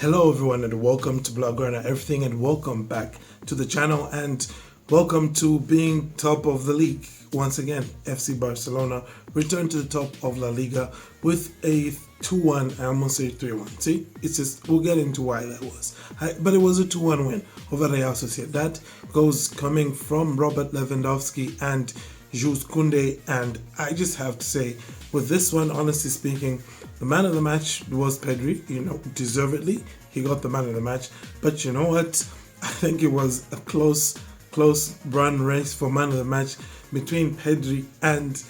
Hello everyone and welcome to Blaugrana everything and welcome back to the channel and welcome to being top of the league. Once again, FC Barcelona returned to the top of La Liga with a 2-1, I almost say 3-1. See, it's just, we'll get into why that was. But it was a 2-1 win over Real Sociedad. Goals coming from Robert Lewandowski and Kounde, and I just have to say, with this one, honestly speaking, the man of the match was Pedri, deservedly. He got the man of the match. But you know what? I think it was a close run race for man of the match between Pedri and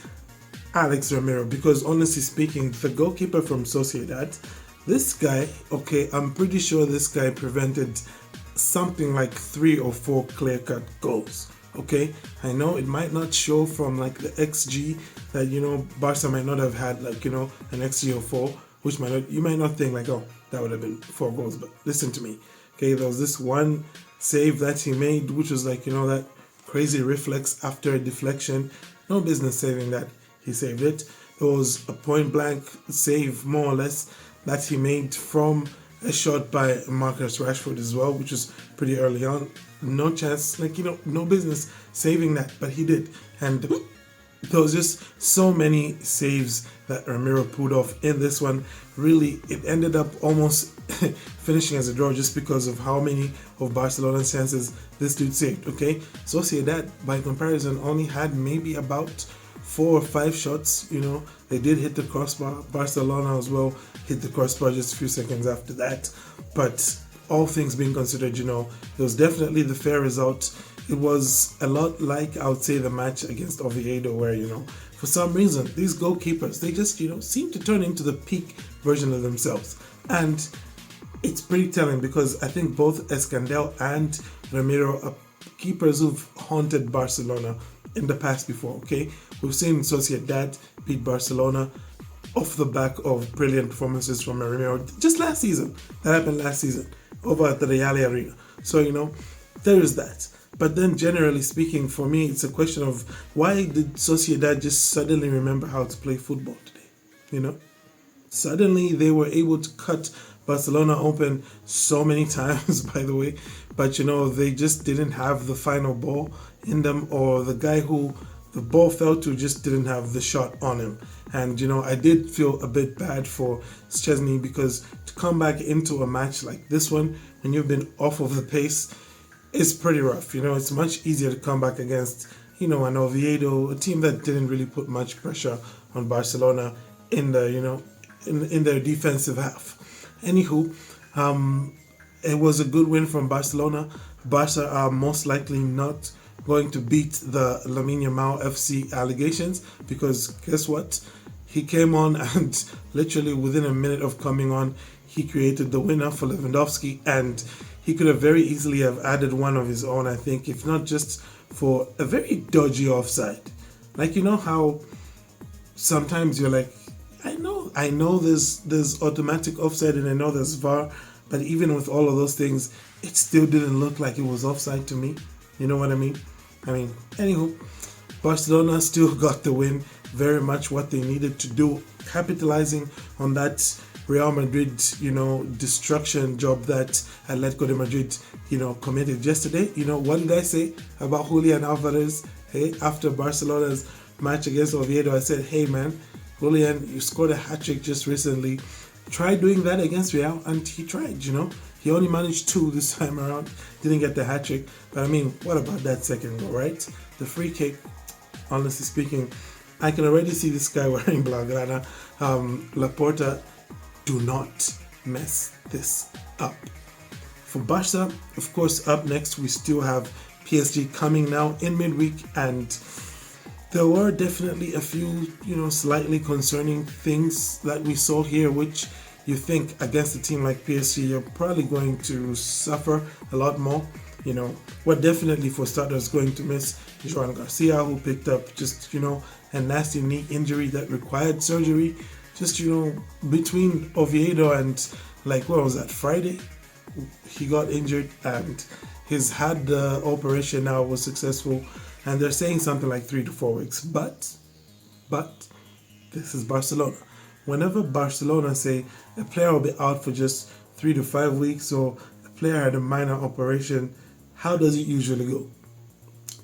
Alex Romero, because honestly speaking, the goalkeeper from Sociedad, this guy, okay, I'm pretty sure this guy prevented something like 3 or 4 clear-cut goals. Okay, I know it might not show from like the XG that Barca might not have had an XG of 4, which you might not think like, oh, that would have been 4 goals. But listen to me, okay, there was this one save that he made, which was like that crazy reflex after a deflection. No business saving that. He saved it. There was a point blank save, more or less, that he made from a shot by Marcus Rashford as well, which was pretty early on. No chance, no business saving that, but he did. And there was just so many saves that Romero pulled off in this one. Really, it ended up almost finishing as a draw just because of how many of Barcelona's chances this dude saved, okay? Sociedad, by comparison, only had maybe about 4 or 5 shots. They did hit the crossbar. Barcelona as well hit the crossbar just a few seconds after that. But all things being considered, it was definitely the fair result. It was a lot like, I would say, the match against Oviedo, where, for some reason, these goalkeepers, they just, seem to turn into the peak version of themselves. And it's pretty telling because I think both Escandel and Ramiro are keepers who've haunted Barcelona in the past before, okay? We've seen Sociedad beat Barcelona off the back of brilliant performances from Ramiro just last season. That happened last season over at the Real Arena. So, there is that. But then generally speaking, for me, it's a question of why did Sociedad just suddenly remember how to play football today? Suddenly they were able to cut Barcelona open so many times, by the way, but they just didn't have the final ball in them, or the guy who the ball fell to just didn't have the shot on him. And I did feel a bit bad for Szczesny, because to come back into a match like this one when you've been off of the pace is pretty rough. It's much easier to come back against an Oviedo, a team that didn't really put much pressure on Barcelona in the in their defensive half. Anywho, it was a good win from Barcelona. Barca are most likely not going to beat the Lamine Yamal FC allegations, because guess what? He came on and literally within a minute of coming on, he created the winner for Lewandowski, and he could have very easily have added one of his own, I think, if not just for a very dodgy offside. Like, how sometimes you're like, I know there's automatic offside and I know there's VAR, but even with all of those things, it still didn't look like it was offside to me. You know what I mean? Anywho, Barcelona still got the win, very much what they needed to do, capitalizing on that Real Madrid, destruction job that Atletico de Madrid, committed yesterday. What did I say about Julian Alvarez? Hey, after Barcelona's match against Oviedo, I said, hey man, Julian, you scored a hat-trick just recently. Try doing that against Real, and he tried, He only managed 2 this time around, didn't get the hat-trick. But what about that second goal, right? The free kick, honestly speaking, I can already see this guy wearing Blaugrana. Laporta, do not mess this up. For Barca, of course, up next, we still have PSG coming now in midweek, and there were definitely a few, slightly concerning things that we saw here, which you think against a team like PSG, you're probably going to suffer a lot more. We're definitely, for starters, going to miss Joan Garcia, who picked up just, a nasty knee injury that required surgery. Just, between Oviedo and, what was that, Friday? He got injured and he's had the operation now, was successful. And they're saying something like 3 to 4 weeks. But this is Barcelona. Whenever Barcelona say a player will be out for just 3 to 5 weeks, or a player had a minor operation, how does it usually go?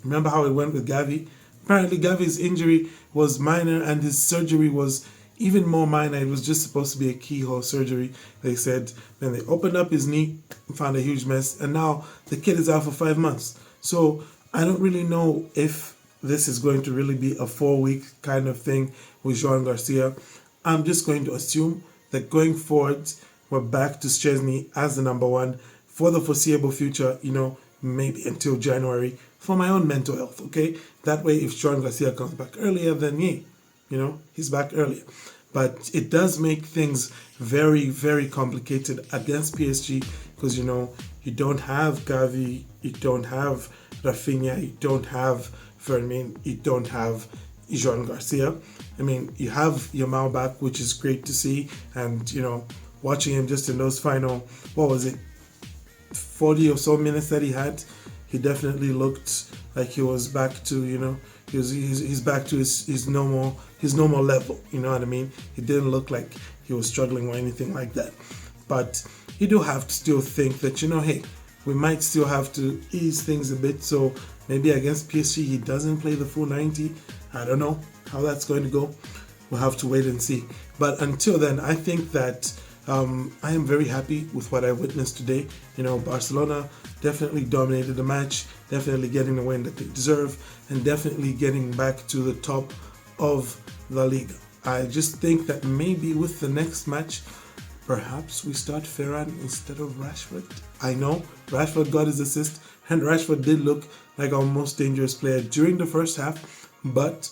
Remember how it went with Gavi? Apparently Gavi's injury was minor and his surgery was even more minor. It was just supposed to be a keyhole surgery, they said. Then they opened up his knee, found a huge mess, and now the kid is out for 5 months. So I don't really know if this is going to really be a 4-week kind of thing with Joan Garcia. I'm just going to assume that going forward, we're back to Szczesny as the number one for the foreseeable future, maybe until January, for my own mental health, okay? That way, if Joan Garcia comes back earlier, then he's back earlier. But it does make things very, very complicated against PSG because, you don't have Gavi, you don't have Rafinha, you don't have Fermin, you don't have Joan Garcia. I mean, you have Yamal back, which is great to see. And, watching him just in those final, 40 or so minutes that he had, he definitely looked like he was back to, he's back to his normal level. You know what I mean? He didn't look like he was struggling or anything like that. But you do have to still think that, hey, we might still have to ease things a bit. So maybe against PSG, he doesn't play the full 90. I don't know how that's going to go. We'll have to wait and see. But until then, I think that I am very happy with what I witnessed today. Barcelona definitely dominated the match, definitely getting the win that they deserve, and definitely getting back to the top of La Liga. I just think that maybe with the next match, perhaps we start Ferran instead of Rashford. I know Rashford got his assist, and Rashford did look like our most dangerous player during the first half, but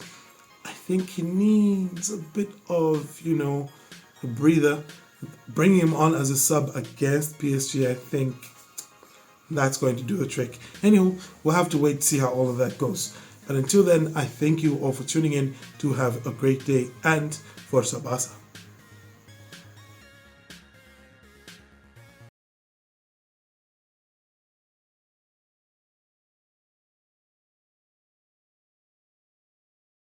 I think he needs a bit of, a breather. Bringing him on as a sub against PSG, I think that's going to do the trick. Anywho, we'll have to wait to see how all of that goes. But until then, I thank you all for tuning in. To have a great day, and Forza Barca.